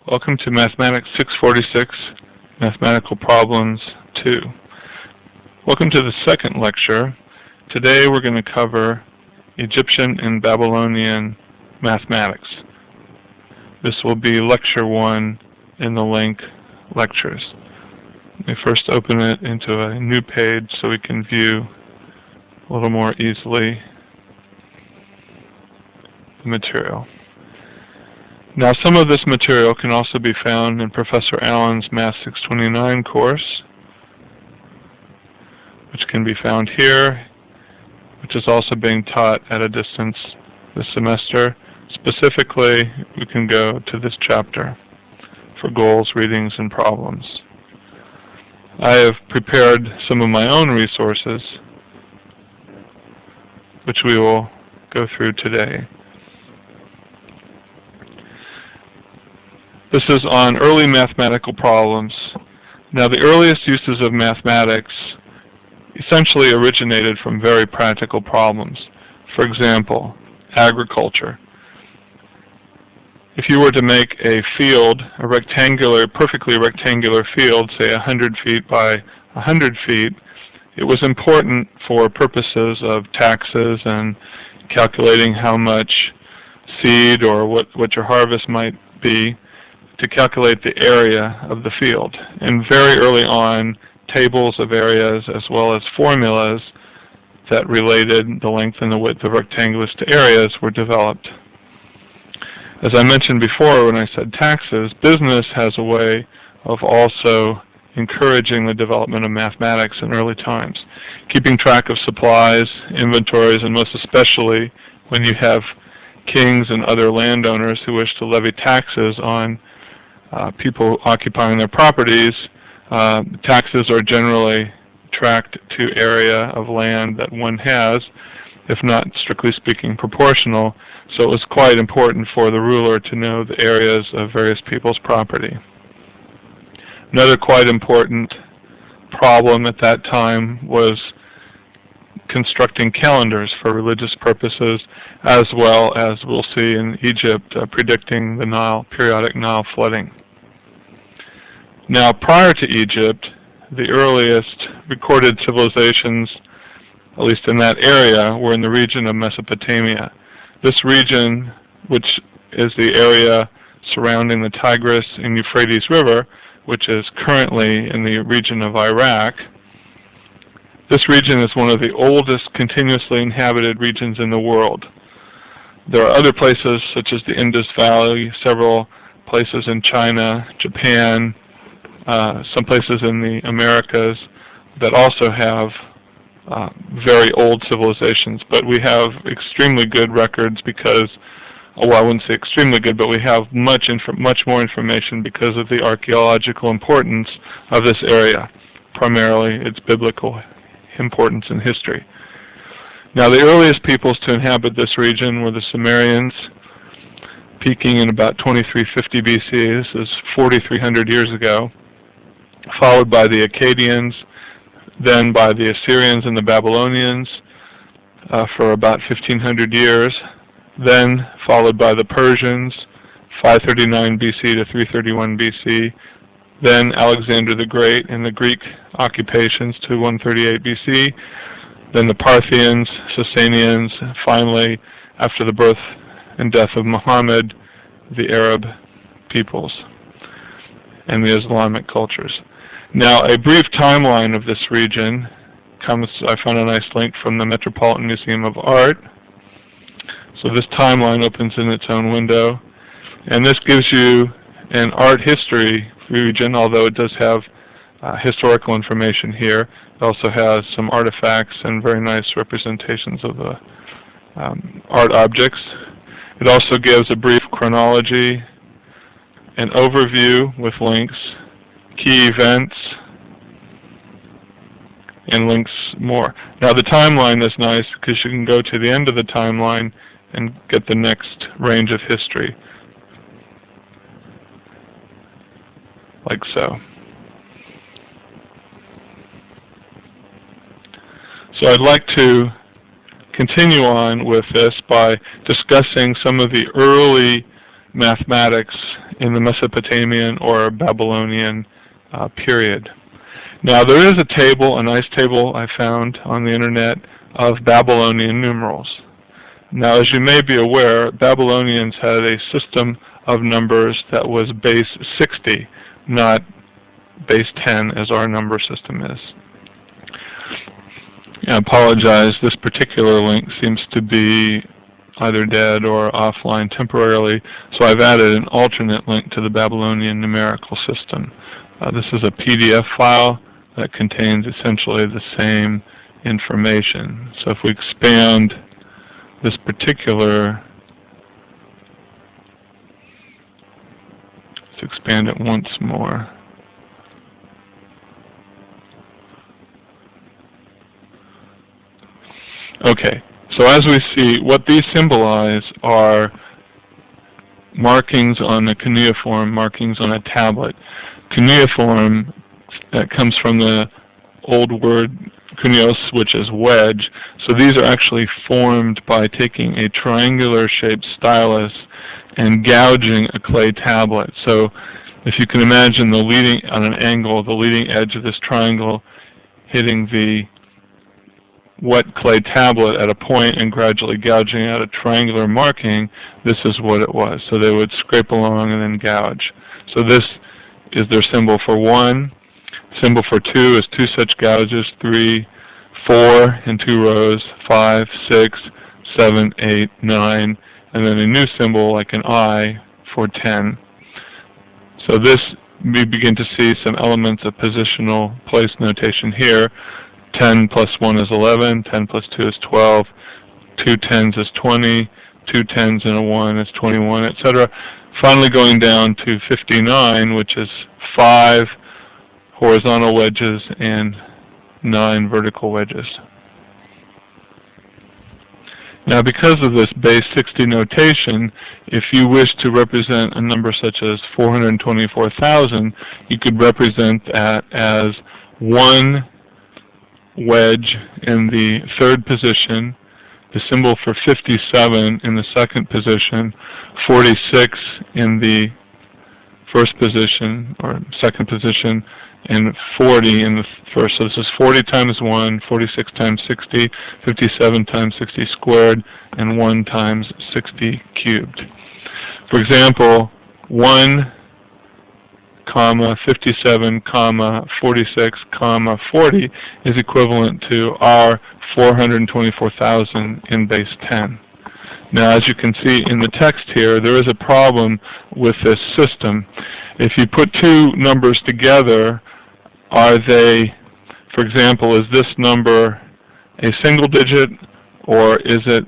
Welcome to Mathematics 646, Mathematical Problems 2. Welcome to the second lecture. Today we're going to cover Egyptian and Babylonian mathematics. This will be lecture 1 in the link lectures. Let me first open it into a new page so we can view a little more easily the material. Now, some of this material can also be found in Professor Allen's Math 629 course, which can be found here, which is also being taught at a distance this semester. Specifically, we can go to this chapter for goals, readings, and problems. I have prepared some of my own resources, which we will go through today. This is on early mathematical problems. Now, the earliest uses of mathematics essentially originated from very practical problems. For example, agriculture. If you were to make a field, a rectangular, perfectly rectangular field, say 100 feet by 100 feet, it was important for purposes of taxes and calculating how much seed or what your harvest might be, to calculate the area of the field. And very early on, tables of areas as well as formulas that related the length and the width of rectangles to areas were developed. As I mentioned before when I said taxes, business has a way of also encouraging the development of mathematics in early times. Keeping track of supplies, inventories, and most especially when you have kings and other landowners who wish to levy taxes on people occupying their properties, taxes are generally tracked to area of land that one has, if not strictly speaking proportional, so it was quite important for the ruler to know the areas of various people's property. Another quite important problem at that time was constructing calendars for religious purposes, as well as we'll see in Egypt, predicting the periodic Nile flooding. Now, prior to Egypt, the earliest recorded civilizations, at least in that area, were in the region of Mesopotamia. This region, which is the area surrounding the Tigris and Euphrates River, which is currently in the region of Iraq, this region is one of the oldest continuously inhabited regions in the world. There are other places, such as the Indus Valley, several places in China, Japan, some places in the Americas that also have very old civilizations, but we have extremely good records because, well, I wouldn't say extremely good, but we have much more information because of the archaeological importance of this area, primarily its biblical importance in history. Now, the earliest peoples to inhabit this region were the Sumerians, peaking in about 2350 BC. This is 4,300 years ago, followed by the Akkadians, then by the Assyrians and the Babylonians for about 1,500 years, then followed by the Persians, 539 BC to 331 BC, then Alexander the Great and the Greek occupations to 138 BC, then the Parthians, Sasanians, finally, after the birth and death of Muhammad, the Arab peoples and the Islamic cultures. Now, a brief timeline of this region comes, I found a nice link from the Metropolitan Museum of Art. So this timeline opens in its own window, and this gives you an art history region, although it does have historical information here. It also has some artifacts and very nice representations of the art objects. It also gives a brief chronology, an overview with links, key events, and links more. Now, the timeline is nice because you can go to the end of the timeline and get the next range of history, like so. So I'd like to continue on with this by discussing some of the early mathematics in the Mesopotamian or Babylonian period. Now there is a table, a nice table I found on the internet of Babylonian numerals. Now as you may be aware, Babylonians had a system of numbers that was base 60, not base 10 as our number system is. I apologize, this particular link seems to be either dead or offline temporarily, so I've added an alternate link to the Babylonian numerical system. This is a PDF file that contains essentially the same information. So if we expand this particular, let's expand it once more. Okay, so as we see, what these symbolize are markings on a cuneiform, markings on a tablet. Cuneiform comes from the old word cuneos, which is wedge. So these are actually formed by taking a triangular shaped stylus and gouging a clay tablet. So if you can imagine the leading, on an angle, the leading edge of this triangle hitting the wet clay tablet at a point and gradually gouging out a triangular marking, this is what it was. So they would scrape along and then gouge. So this is their symbol for 1. Symbol for 2 is 2 such gouges, 3, 4 in 2 rows, 5, 6, 7, 8, 9, and then a new symbol like an I for 10. So this, we begin to see some elements of positional place notation here. 10 plus 1 is 11, 10 plus 2 is 12, 2 tens is 20, 2 tens and a 1 is 21, etc. Finally going down to 59, which is 5 horizontal wedges and 9 vertical wedges. Now because of this base 60 notation, if you wish to represent a number such as 424,000, you could represent that as 1 wedge in the 3rd position, the symbol for 57 in the 2nd position, 46 in the 1st position or 2nd position, and 40 in the 1st. So this is 40 times 1, 46 times 60, 57 times 60 squared, and 1 times 60 cubed. For example, 1, 57, 46, 40 is equivalent to our 424,000 in base 10. Now as you can see in the text here, there is a problem with this system. If you put two numbers together, are they, for example, is this number a single digit, or is it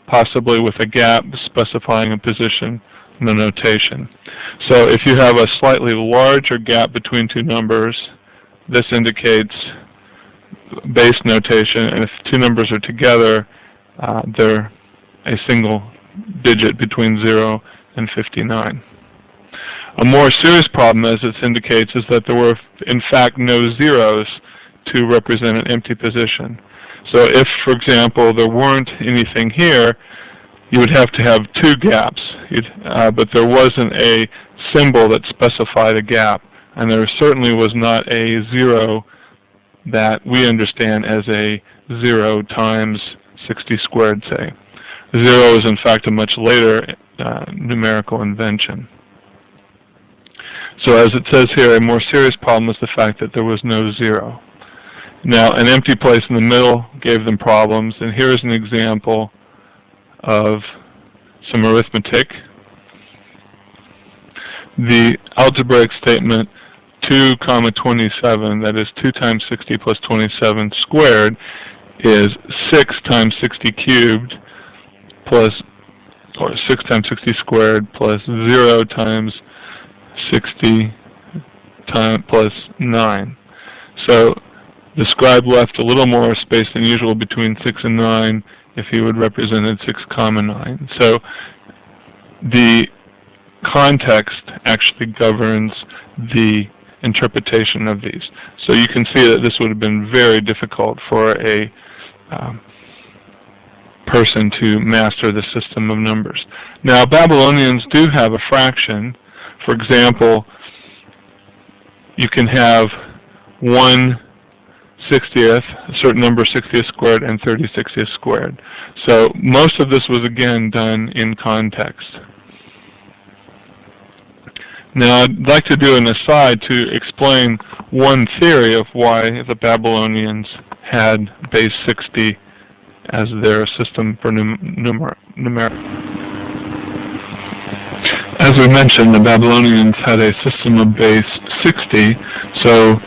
possibly with a gap specifying a position in the notation? So if you have a slightly larger gap between two numbers, this indicates base notation, and if two numbers are together, they're a single digit between 0 and 59. A more serious problem, as it indicates, is that there were in fact no zeros to represent an empty position. So if, for example, there weren't anything here, you would have to have two gaps, but there wasn't a symbol that specified a gap, and there certainly was not a 0 that we understand as a 0 times 60 squared, say. 0 is in fact a much later numerical invention. So as it says here, a more serious problem is the fact that there was no 0. Now, an empty place in the middle gave them problems, and here is an example of some arithmetic. The algebraic statement 2, 27, that is 2 times 60 plus 27 squared, is 6 times 60 cubed plus, or 6 times 60 squared plus 0 times 60 plus 9. So the scribe left a little more space than usual between 6 and 9 if he would represented 6, 9. So the context actually governs the interpretation of these. So you can see that this would have been very difficult for a person to master the system of numbers. Now, Babylonians do have a fraction. For example, you can have 1/60th, a certain number 60th squared, and 30/60th squared. So most of this was, again, done in context. Now, I'd like to do an aside to explain one theory of why the Babylonians had base 60 as their system for numeric. As we mentioned, the Babylonians had a system of base 60, so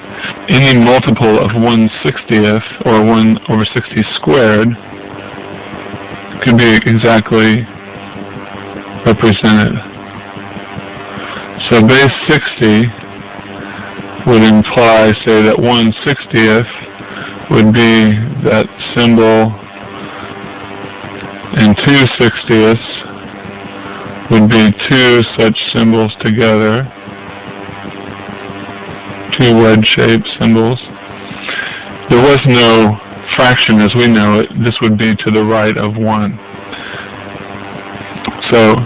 any multiple of 1/60th, or 1/60 squared, could be exactly represented. So base 60 would imply, say, that 1/60th would be that symbol, and 2/60ths would be two such symbols together, two wedge-shaped symbols. There was no fraction as we know it. This would be to the right of 1. So,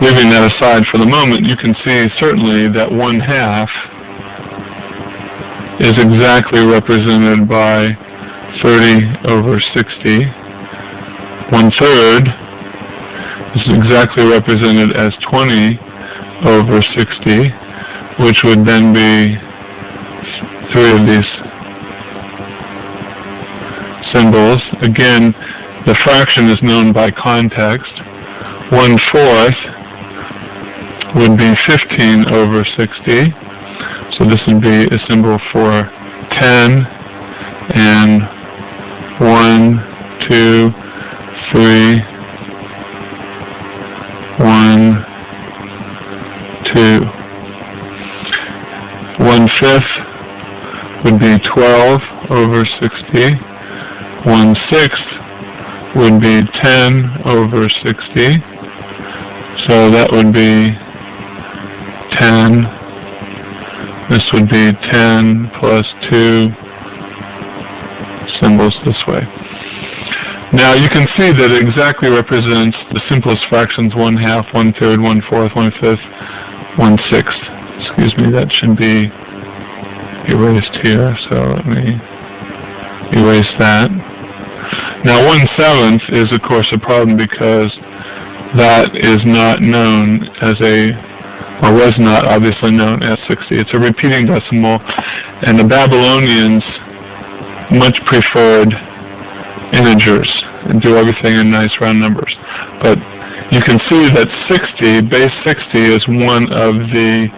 leaving that aside for the moment, you can see certainly that 1/2 is exactly represented by 30/60. 1/3 is exactly represented as 20/60, which would then be 3 of these symbols. Again, the fraction is known by context. 1/4 would be 15/60, so this would be a symbol for 10, and 1, 2, 3, 1, 2. 1/5 would be 12/60. 1/6 would be 10/60. So that would be 10. This would be 10 plus 2 symbols this way. Now you can see that it exactly represents the simplest fractions: 1/2, 1/3, 1/4, 1/5, 1/6. Excuse me, that should be erased here, so let me erase that. Now 1/7 is of course a problem because that is not known as or was not obviously known as 60. It's a repeating decimal, and the Babylonians much preferred integers and do everything in nice round numbers. But you can see that 60, base 60, is one of the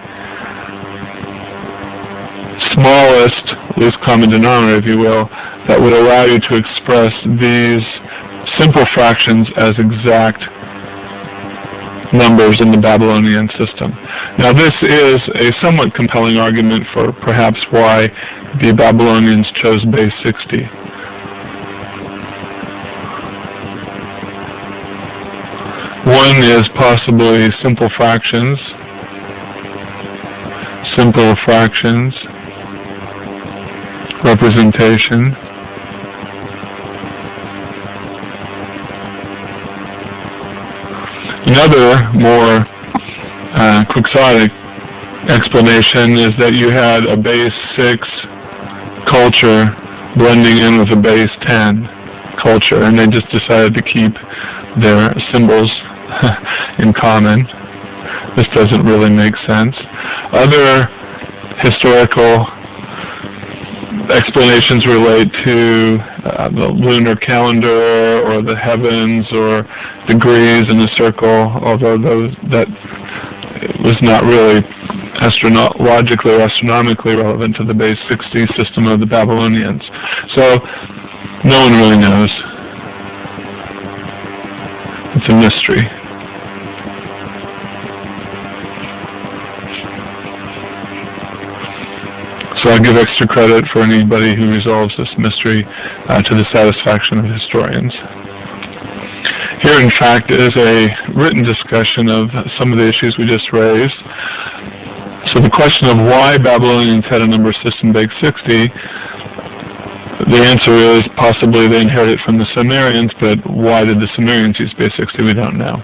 smallest least common denominator, if you will, that would allow you to express these simple fractions as exact numbers in the Babylonian system. Now this is a somewhat compelling argument for perhaps why the Babylonians chose base 60. One is possibly simple fractions, representation. Another more quixotic explanation is that you had a base 6 culture blending in with a base 10 culture, and they just decided to keep their symbols in common. This doesn't really make sense. Other historical explanations relate to the lunar calendar or the heavens or degrees in the circle, although that was not really logically or astronomically relevant to the base 60 system of the Babylonians. So no one really knows. It's a mystery. So I'll give extra credit for anybody who resolves this mystery to the satisfaction of historians. Here, in fact, is a written discussion of some of the issues we just raised. So the question of why Babylonians had a number system base 60 The answer is possibly they inherited it from the Sumerians, but why did the Sumerians use base 60? We don't know.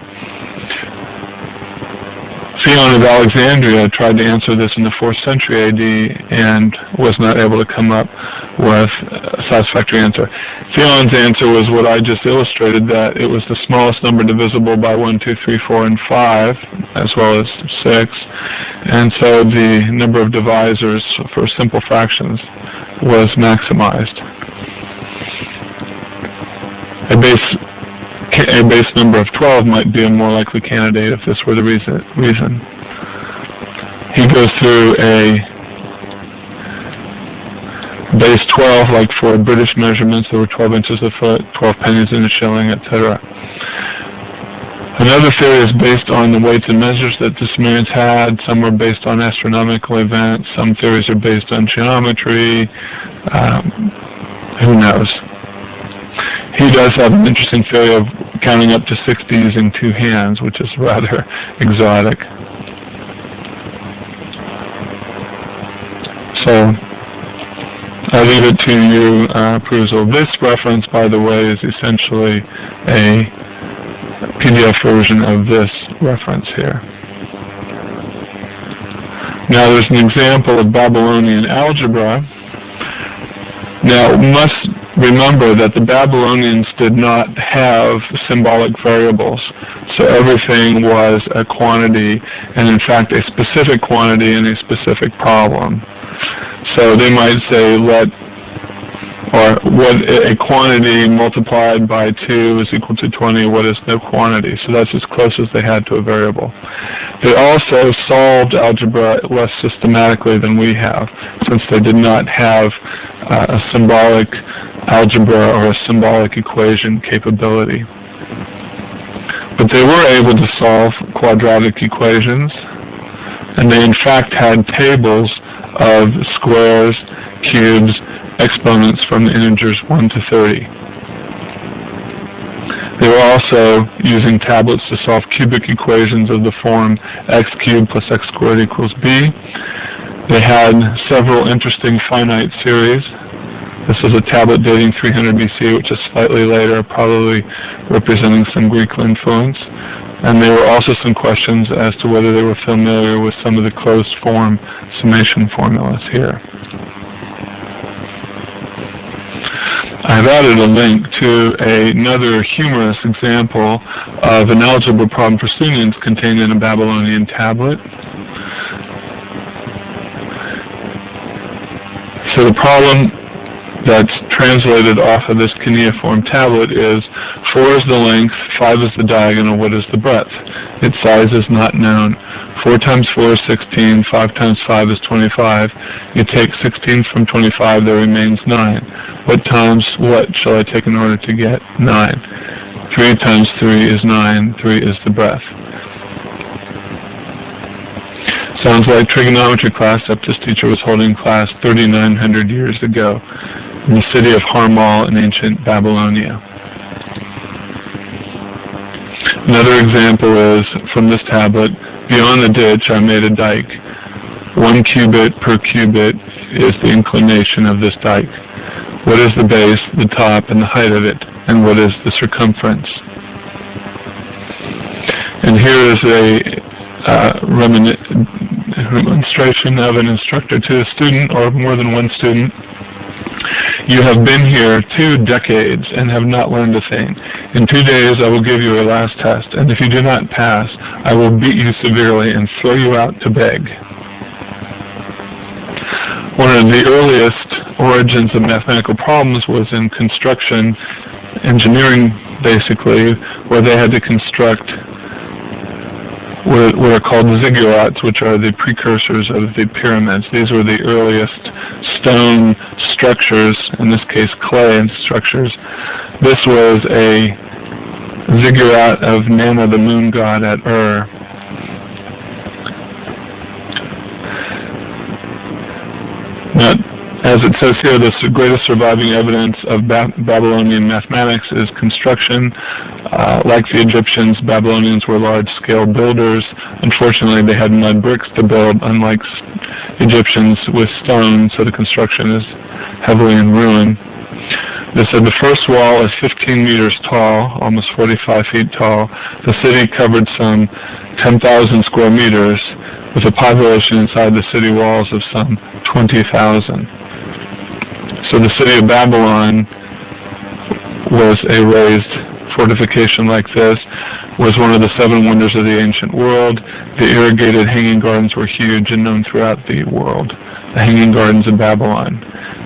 Theon of Alexandria tried to answer this in the 4th century AD and was not able to come up with a satisfactory answer. Theon's answer was what I just illustrated, that it was the smallest number divisible by 1, 2, 3, 4, and 5, as well as 6, and so the number of divisors for simple fractions was maximized. A base number of 12 might be a more likely candidate if this were the reason. He goes through a base 12, like for British measurements, there were 12 inches a foot, 12 pennies in a shilling, etc. Another theory is based on the weights and measures that the Sumerians had. Some were based on astronomical events. Some theories are based on geometry. Who knows? He does have an interesting theory of counting up to 60 using 2 hands, which is rather exotic. So I leave it to you perusal. This reference, by the way, is essentially a PDF version of this reference here. Now there's an example of Babylonian algebra. Now, we must remember that the Babylonians did not have symbolic variables, so everything was a quantity, and in fact a specific quantity in a specific problem. So they might say what a quantity multiplied by 2 is equal to 20, what is no quantity? So that's as close as they had to a variable. They also solved algebra less systematically than we have, since they did not have a symbolic algebra or a symbolic equation capability. But they were able to solve quadratic equations, and they in fact had tables of squares, cubes, exponents from the integers 1 to 30. They were also using tablets to solve cubic equations of the form x cubed plus x squared equals b. They had several interesting finite series. This is a tablet dating 300 BC, which is slightly later, probably representing some Greek influence. And there were also some questions as to whether they were familiar with some of the closed form summation formulas here. I've added a link to another humorous example of an algebra problem for students contained in a Babylonian tablet. So the problem that's translated off of this cuneiform tablet is 4 is the length, 5 is the diagonal, what is the breadth? Its size is not known. 4 times 4 is 16, 5 times 5 is 25. You take 16 from 25, there remains 9. What times what shall I take in order to get 9? 3 times 3 is 9, 3 is the breadth. Sounds like trigonometry class, except this teacher was holding class 3,900 years ago in the city of Harmal in ancient Babylonia. Another example is from this tablet, beyond the ditch I made a dike. 1 cubit per cubit is the inclination of this dike. What is the base, the top, and the height of it? And what is the circumference? And here is a demonstration of an instructor to a student, or more than one student. You have been here 2 decades and have not learned a thing. In 2 days I will give you a last test, and if you do not pass, I will beat you severely and throw you out to beg. One of the earliest origins of mathematical problems was in construction, engineering basically, where they had to construct what are called ziggurats, which are the precursors of the pyramids. These were the earliest stone structures, in this case clay structures. This was a ziggurat of Nana, the moon god, at Ur. Now, as it says here, the greatest surviving evidence of Babylonian mathematics is construction. Like the Egyptians, Babylonians were large-scale builders. Unfortunately, they had mud bricks to build, unlike Egyptians with stone, so the construction is heavily in ruin. They said the first wall is 15 meters tall, almost 45 feet tall. The city covered some 10,000 square meters, with a population inside the city walls of some 20,000. So the city of Babylon was a raised fortification like this, was one of the 7 wonders of the ancient world. The irrigated hanging gardens were huge and known throughout the world. The hanging gardens of Babylon.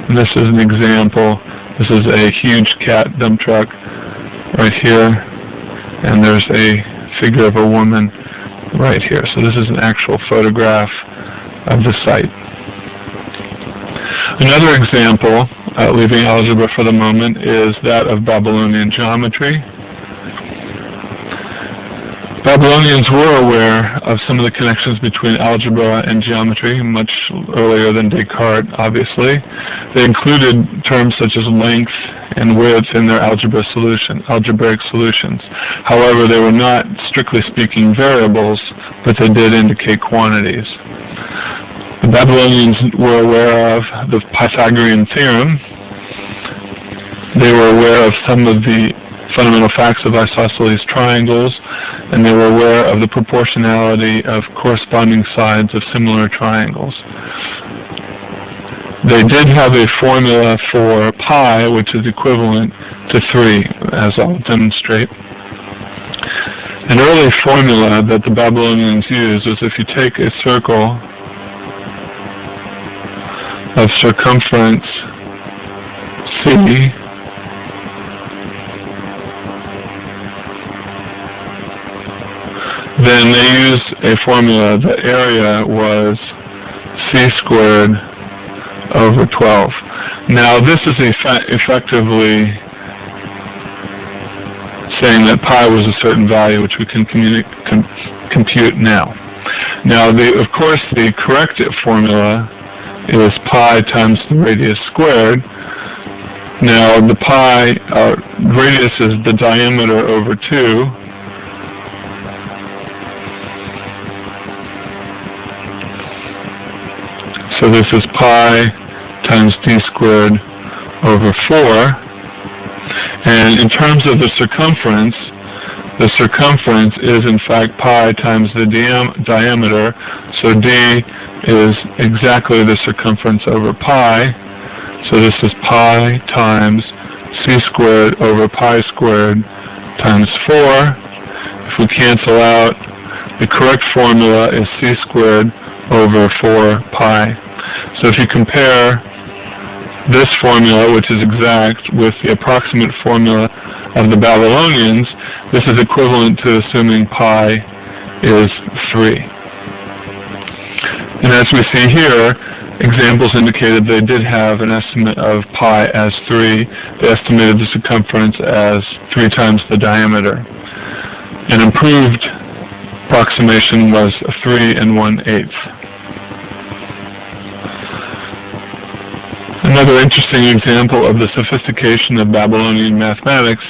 And this is an example. This is a huge cat dump truck right here, and there's a figure of a woman right here. So this is an actual photograph of the site. Another example, leaving algebra for the moment, is that of Babylonian geometry. Babylonians were aware of some of the connections between algebra and geometry, much earlier than Descartes, obviously. They included terms such as length and width in their algebraic solutions. However, they were not, strictly speaking, variables, but they did indicate quantities. The Babylonians were aware of the Pythagorean theorem. They were aware of some of the fundamental facts of isosceles triangles, and they were aware of the proportionality of corresponding sides of similar triangles. They did have a formula for pi, which is equivalent to 3, as I'll demonstrate. An early formula that the Babylonians used was if you take a circle of circumference c, then they used a formula. The area was c squared over 12. Now this is effectively saying that pi was a certain value, which we can compute now. Now, of course, the correct formula is pi times the radius squared. Now, the pi radius is the diameter over 2. So this is pi times d squared over 4. And in terms of the circumference is in fact pi times the diameter. So d is exactly the circumference over pi. So this is pi times c squared over pi squared times 4. If we cancel out, the correct formula is c squared over 4 pi. So if you compare this formula, which is exact, with the approximate formula of the Babylonians, this is equivalent to assuming pi is 3. And as we see here, examples indicated they did have an estimate of pi as 3. They estimated the circumference as 3 times the diameter. An improved approximation was 3 1/8. Another interesting example of the sophistication of Babylonian mathematics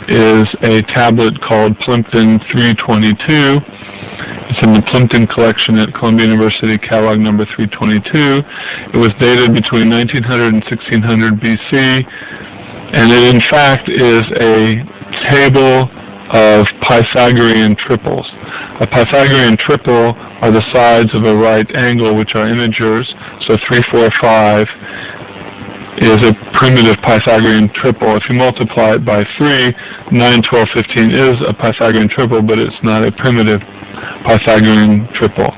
is a tablet called Plimpton 322. It's in the Plimpton collection at Columbia University, catalog number 322. It was dated between 1900 and 1600 BC, and it in fact is a table of Pythagorean triples. A Pythagorean triple are the sides of a right angle, which are integers, so 3, 4, 5 is a primitive Pythagorean triple. If you multiply it by 3, 9, 12, 15 is a Pythagorean triple, but it's not a primitive Pythagorean triple.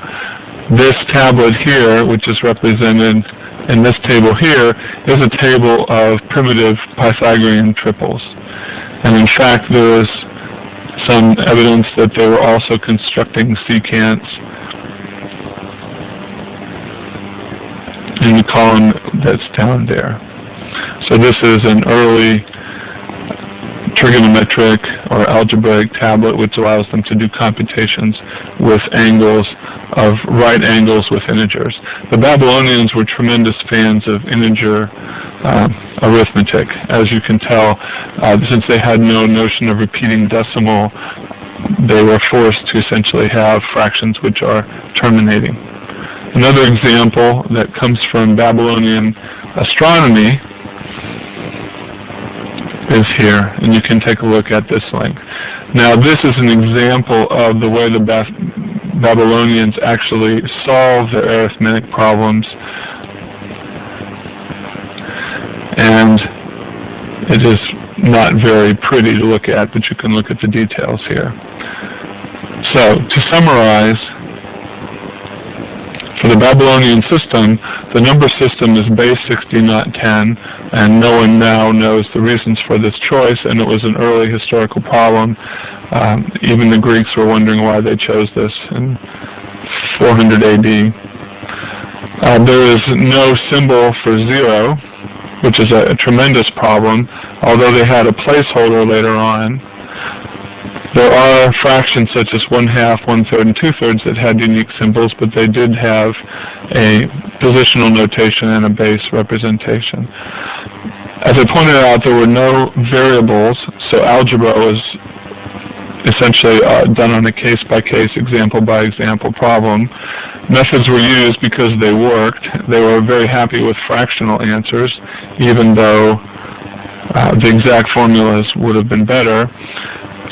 This tablet here, which is represented in this table here, is a table of primitive Pythagorean triples. And in fact, there is some evidence that they were also constructing secants in the column that's down there. So this is an early trigonometric or algebraic tablet which allows them to do computations with angles of right angles with integers. The Babylonians were tremendous fans of integer arithmetic. As you can tell, since they had no notion of repeating decimal, they were forced to essentially have fractions which are terminating. Another example that comes from Babylonian astronomy is here, and you can take a look at this link. Now, this is an example of the way the Babylonians actually solved their arithmetic problems, and it is not very pretty to look at, but you can look at the details here. So, to summarize, for the Babylonian system, the number system is base 60, not 10, and no one now knows the reasons for this choice, and it was an early historical problem. Even the Greeks were wondering why they chose this in 400 AD. There is no symbol for 0, which is a tremendous problem, although they had a placeholder later on. There are fractions such as 1/2, 1/3, and 2/3 that had unique symbols, but they did have a positional notation and a base representation. As I pointed out, there were no variables, so algebra was essentially done on a case-by-case, example-by-example problem. Methods were used because they worked. They were very happy with fractional answers, even though the exact formulas would have been better.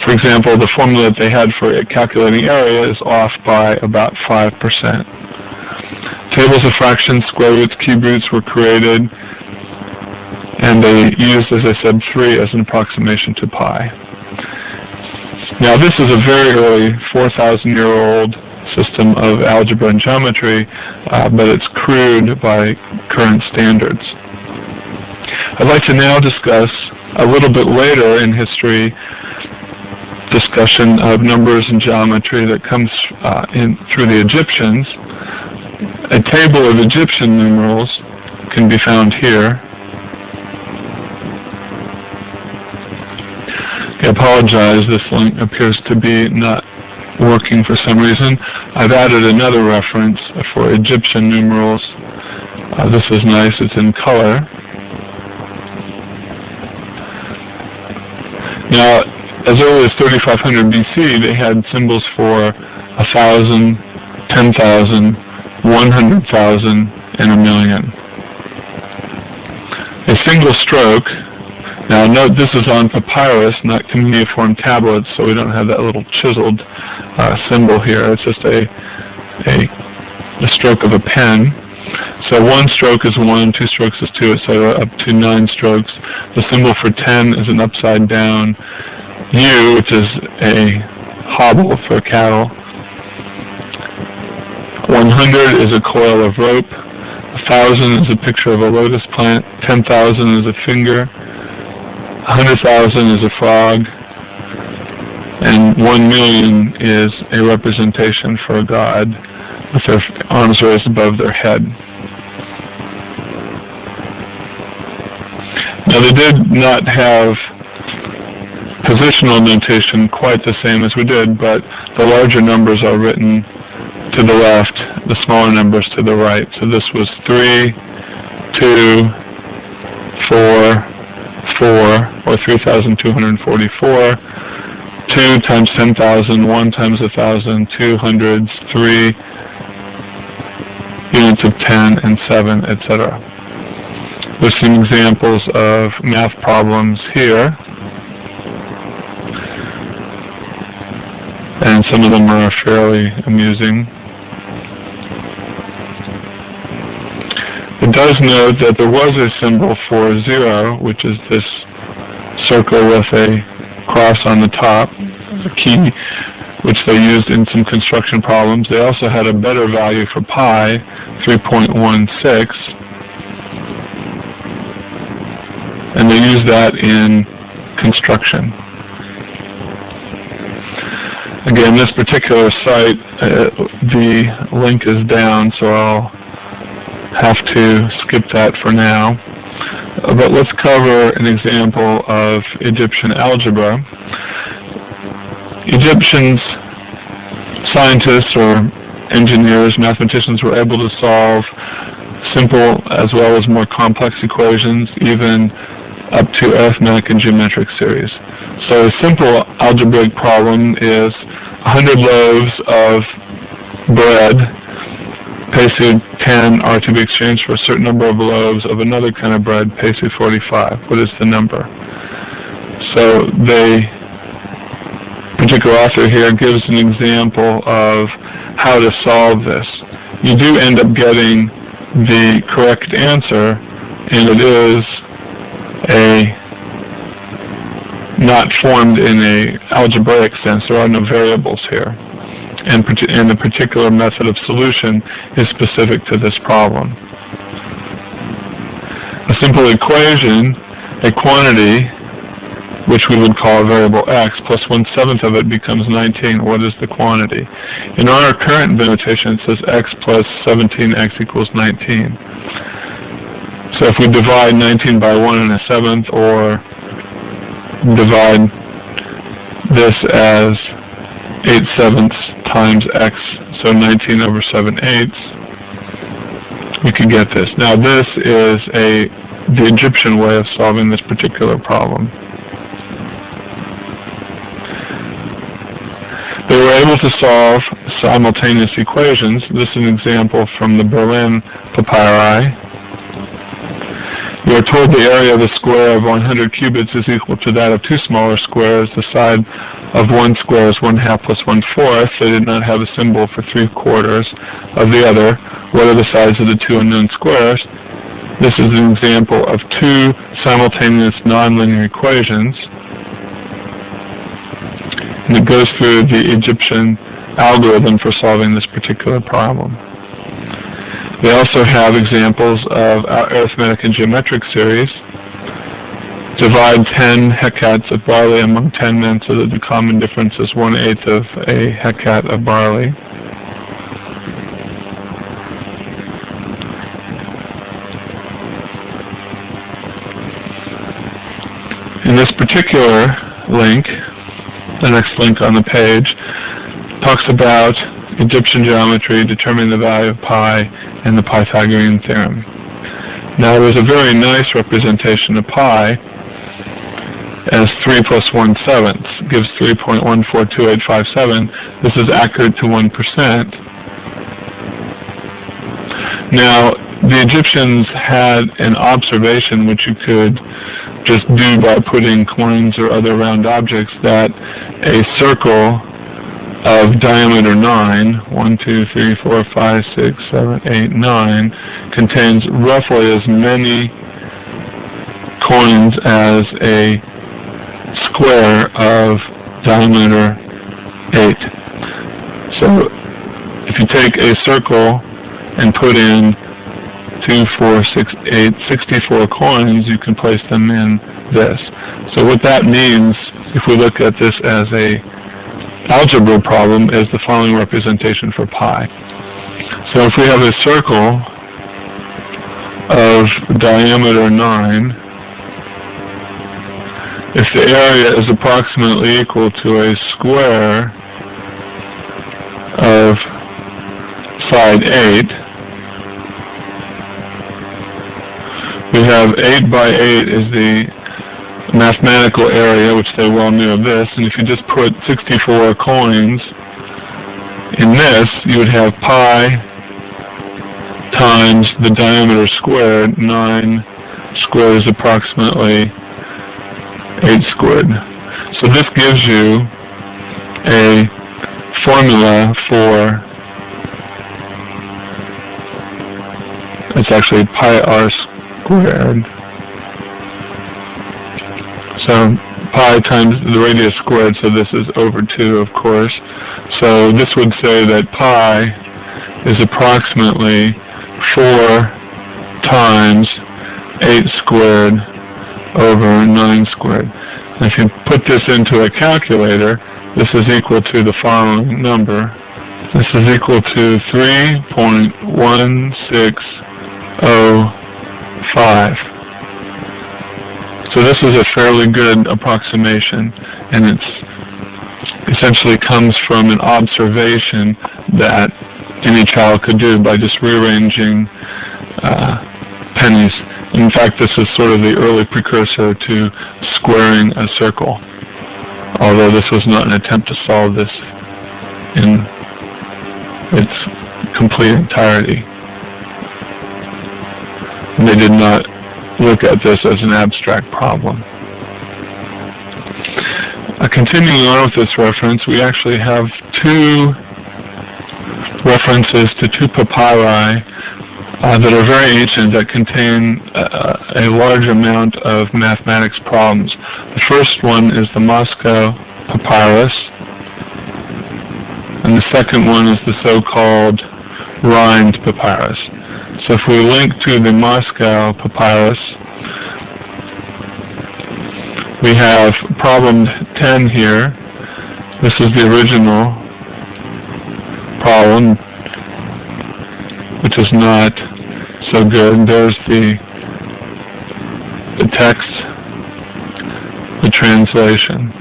For example, the formula that they had for calculating area is off by about 5%. Tables of fractions, square roots, cube roots were created, and they used, as I said, 3 as an approximation to pi. Now, this is a very early 4,000-year-old system of algebra and geometry, but it's crude by current standards. I'd like to now discuss, a little bit later in history, discussion of numbers and geometry that comes through the Egyptians. A table of Egyptian numerals can be found here. I apologize, this link appears to be not working for some reason. I've added another reference for Egyptian numerals. This is nice, it's in color. Now, as early as 3500 BC, they had symbols for 1,000, 10,000, 100,000, and 1,000,000. A single stroke. Now note this is on papyrus, not cuneiform tablets, so we don't have that little chiseled symbol here. It's just a stroke of a pen. So 1 stroke is 1, 2 strokes is 2, etc., up to 9 strokes. The symbol for 10 is an upside down U, which is a hobble for cattle. 100 is a coil of rope. 1,000 is a picture of a lotus plant. 10,000 is a finger. 100,000 is a frog. And 1,000,000 is a representation for a god with their arms raised above their head. Now, they did not have positional notation quite the same as we did, but the larger numbers are written to the left, the smaller numbers to the right. So this was 3, 2, 4, 4, or 3,244. 2 times 10,000, 1 times 1,000, 2 hundreds, 3 units of 10, and 7, etc. There's some examples of math problems here, and some of them are fairly amusing. It does note that there was a symbol for 0, which is this circle with a cross on the top, a key, which they used in some construction problems. They also had a better value for pi, 3.16, and they used that in construction. Again, this particular site, the link is down, so I'll have to skip that for now. But let's cover an example of Egyptian algebra. Egyptians, scientists or engineers, mathematicians were able to solve simple as well as more complex equations, even up to arithmetic and geometric series. So a simple algebraic problem is 100 loaves of bread, Peso 10, are to be exchanged for a certain number of loaves of another kind of bread, Peso 45. What is the number? So the particular author here gives an example of how to solve this. You do end up getting the correct answer, and it is not formed in a algebraic sense. There are no variables here. And the particular method of solution is specific to this problem. A simple equation, a quantity, which we would call a variable x, plus 1/7 of it becomes 19. What is the quantity? In our current notation, it says x plus 17x equals 19. So if we divide 19 by 1 1/7, or divide this as 8/7 times x, so 19 over 7/8, we can get this. Now this is the Egyptian way of solving this particular problem. They were able to solve simultaneous equations. This is an example from the Berlin papyri. You are told the area of the square of 100 cubits is equal to that of two smaller squares. The side of one square is 1/2 plus 1/4. They did not have a symbol for 3/4 of the other. What are the sides of the two unknown squares? This is an example of two simultaneous nonlinear equations. And it goes through the Egyptian algorithm for solving this particular problem. They also have examples of arithmetic and geometric series. Divide 10 hecats of barley among 10 men so that the common difference is 1/8 of a hecat of barley. In this particular link, the next link on the page, talks about Egyptian geometry, determining the value of pi, and the Pythagorean theorem. Now there's a very nice representation of pi as 3 plus 1/7 gives 3.142857. This is accurate to 1%. Now the Egyptians had an observation which you could just do by putting coins or other round objects, that a circle of diameter 9, 1, 2, 3, 4, 5, 6, 7, 8, 9, contains roughly as many coins as a square of diameter 8. So if you take a circle and put in 2, 4, 6, 8, 64 coins, you can place them in this. So what that means, if we look at this as a algebra problem, is the following representation for pi. So if we have a circle of diameter 9, if the area is approximately equal to a square of side 8, we have 8 by 8 is the mathematical area, which they well knew of this, and if you just put 64 coins in this, you would have pi times the diameter squared. 9 squared is approximately 8 squared. So this gives you a formula for, it's actually pi r squared. So pi times the radius squared, so this is over 2, of course. So this would say that pi is approximately 4 times 8 squared over 9 squared. And if you put this into a calculator, this is equal to the following number. This is equal to 3.1605. So this is a fairly good approximation, and it essentially comes from an observation that any child could do by just rearranging pennies. In fact, this is sort of the early precursor to squaring a circle, although this was not an attempt to solve this in its complete entirety. They did not look at this as an abstract problem. Continuing on with this reference, we actually have two references to two papyri that are very ancient that contain a large amount of mathematics problems. The first one is the Moscow papyrus, and the second one is the so-called Rhind papyrus. So if we link to the Moscow papyrus, we have problem 10 here. This is the original problem, which is not so good. There's the text, the translation.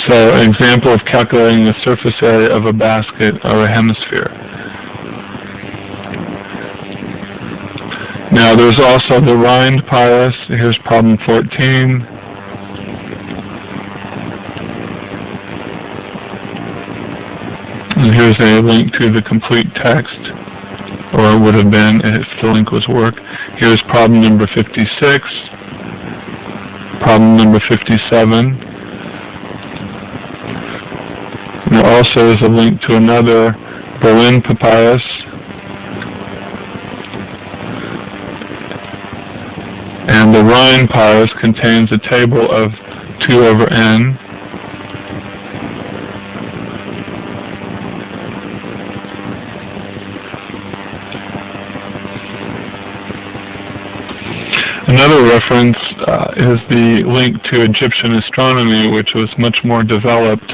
So an example of calculating the surface area of a basket or a hemisphere. Now there's also the Rhind papyrus. Here's problem 14. And here's a link to the complete text, or it would have been if the link was work. Here's problem number 56, problem number 57. And there also is a link to another Berlin papyrus. And the Rhind papyrus contains a table of 2 over n. Another reference is the link to Egyptian astronomy, which was much more developed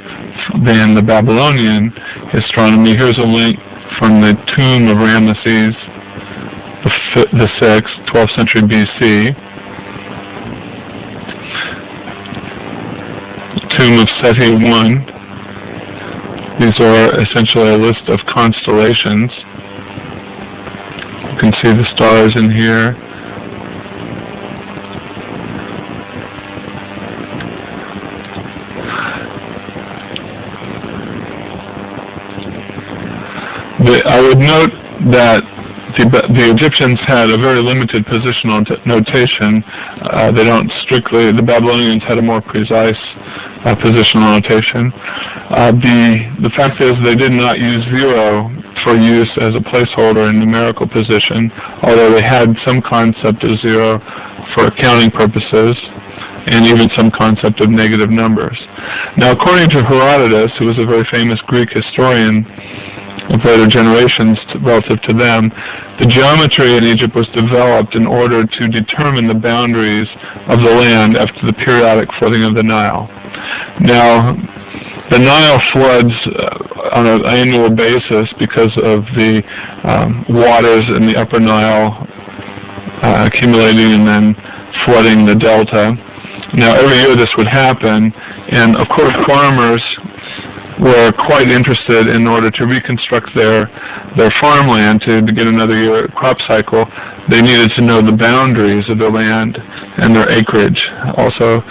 than the Babylonian astronomy. Here's a link from the tomb of Ramesses the 6th, 12th century BC. Tomb of Seti I. These are essentially a list of constellations. You can see the stars in here. I would note that the Egyptians had a very limited positional notation. They don't strictly, the Babylonians had a more precise positional notation. The fact is they did not use 0 for use as a placeholder in numerical position, although they had some concept of 0 for accounting purposes, and even some concept of negative numbers. Now, according to Herodotus, who was a very famous Greek historian of later generations relative to them, the geometry in Egypt was developed in order to determine the boundaries of the land after the periodic flooding of the Nile. Now, the Nile floods on an annual basis because of the waters in the upper Nile accumulating and then flooding the delta. Now, every year this would happen, and of course farmers were quite interested in order to reconstruct their farmland to get another year crop cycle. They needed to know the boundaries of their land and their acreage. Also,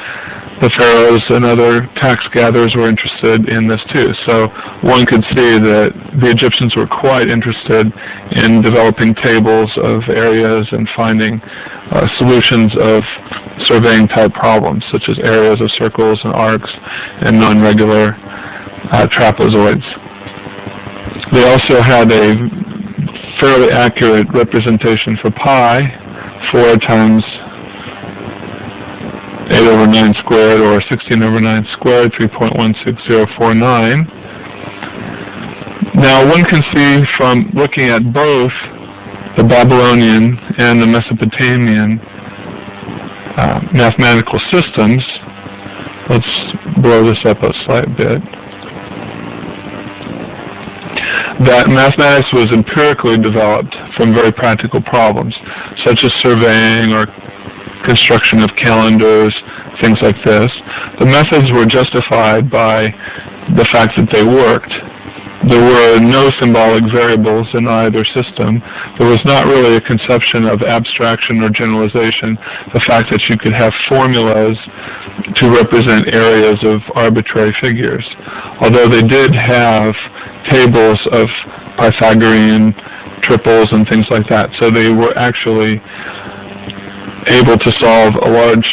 the pharaohs and other tax gatherers were interested in this too. So one could see that the Egyptians were quite interested in developing tables of areas and finding solutions of surveying type problems, such as areas of circles and arcs and non-regular trapezoids. They also had a fairly accurate representation for pi, 4 times 8 over 9 squared, or 16 over 9 squared, 3.16049. Now one can see from looking at both the Babylonian and the Mesopotamian mathematical systems, let's blow this up a slight bit, that mathematics was empirically developed from very practical problems, such as surveying or construction of calendars, things like this. The methods were justified by the fact that they worked. There were no symbolic variables in either system. There was not really a conception of abstraction or generalization. The fact that you could have formulas to represent areas of arbitrary figures. Although they did have tables of Pythagorean triples and things like that. So they were actually able to solve a large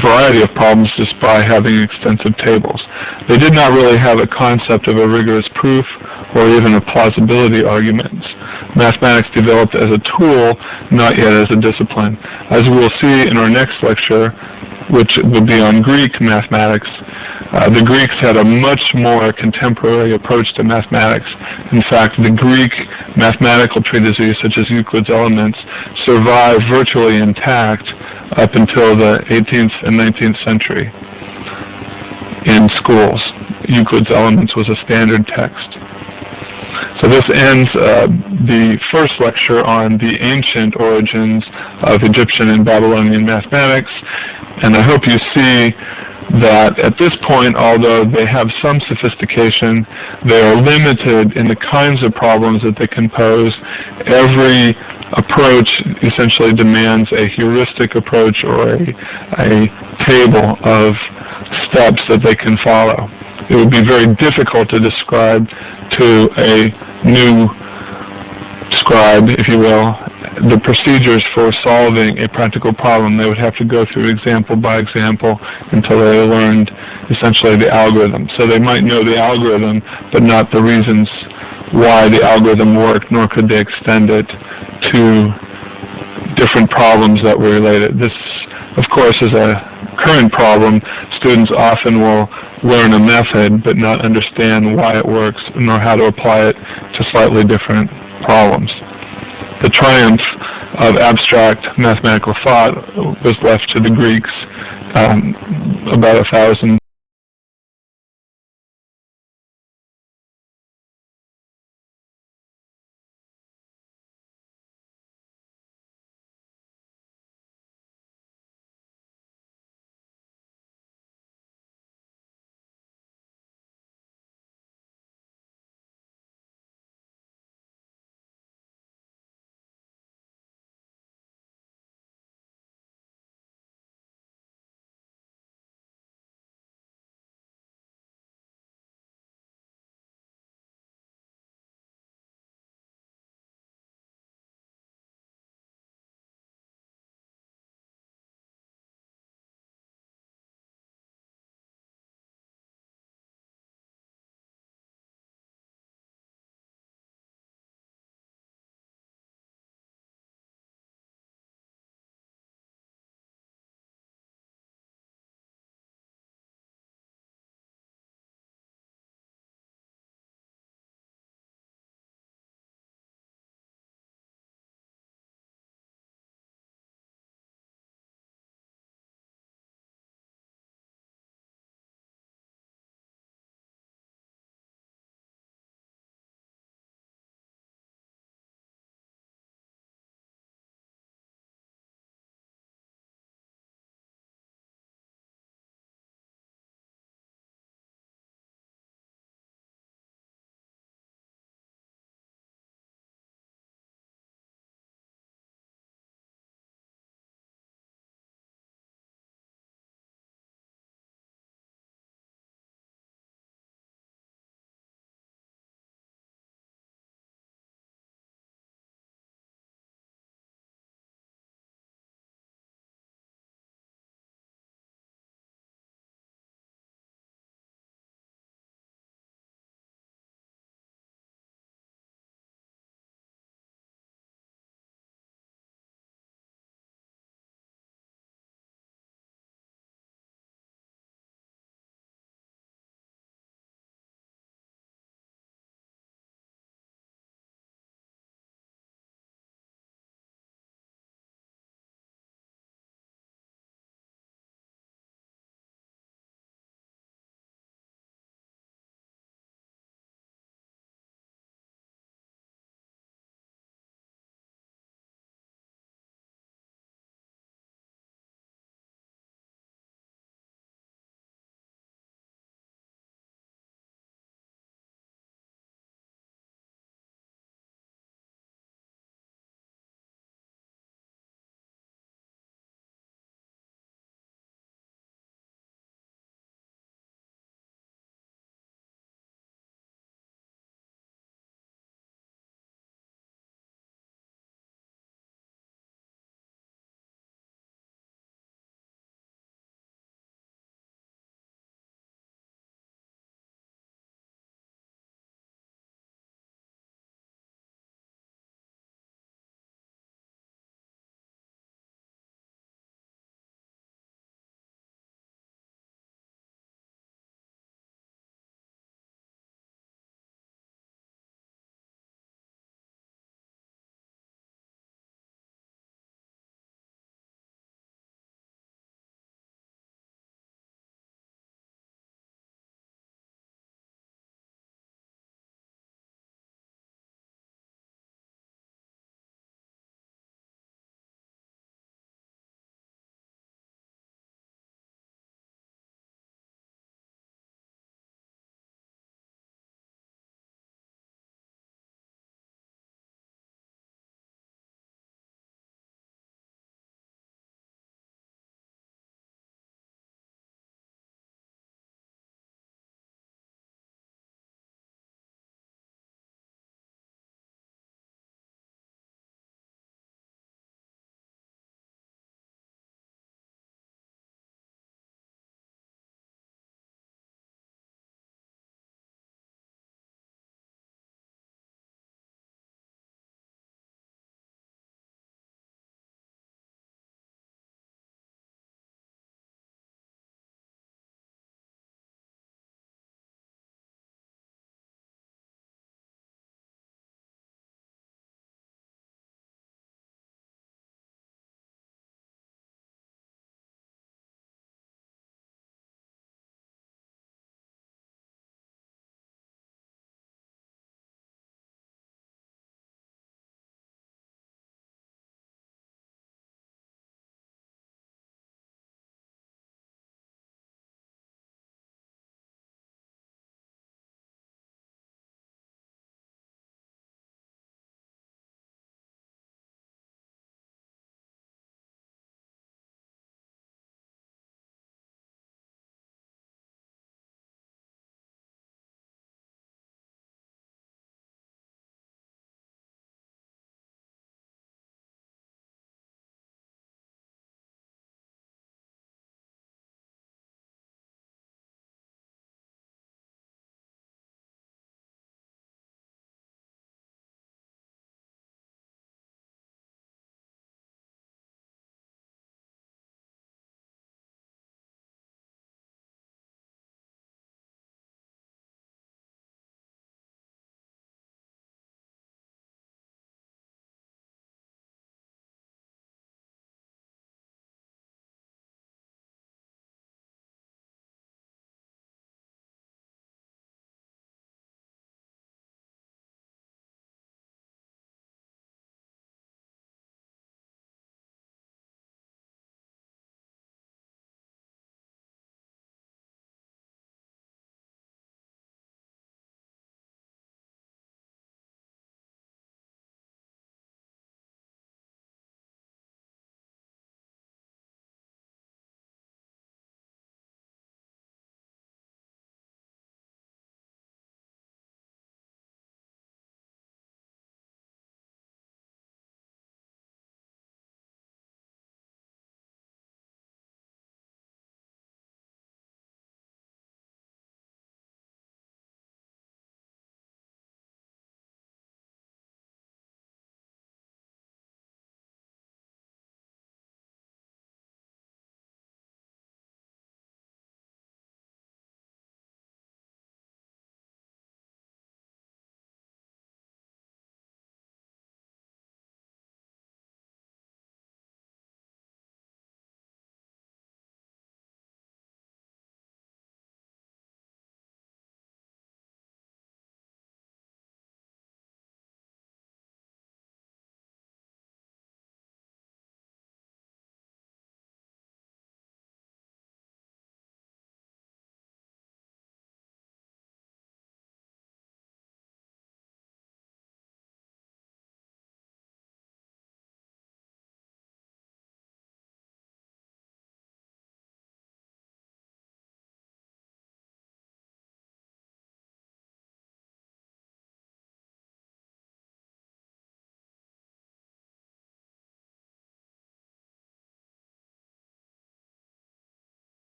variety of problems just by having extensive tables. They did not really have a concept of a rigorous proof or even a plausibility arguments. Mathematics developed as a tool, not yet as a discipline. As we will see in our next lecture, which would be on Greek mathematics, the Greeks had a much more contemporary approach to mathematics. In fact, the Greek mathematical treatises, such as Euclid's Elements, survived virtually intact up until the 18th and 19th century in schools. Euclid's Elements was a standard text. So this ends the first lecture on the ancient origins of Egyptian and Babylonian mathematics, and I hope you see that at this point, although they have some sophistication, they are limited in the kinds of problems that they can pose. Every approach essentially demands a heuristic approach or a table of steps that they can follow. It would be very difficult to describe to a new scribe, if you will, the procedures for solving a practical problem. They would have to go through example by example until they learned essentially the algorithm. So they might know the algorithm, but not the reasons why the algorithm worked, nor could they extend it to different problems that were related. This, of course, is a current problem. Students often will learn a method but not understand why it works nor how to apply it to slightly different problems. The triumph of abstract mathematical thought was left to the Greeks about 1,000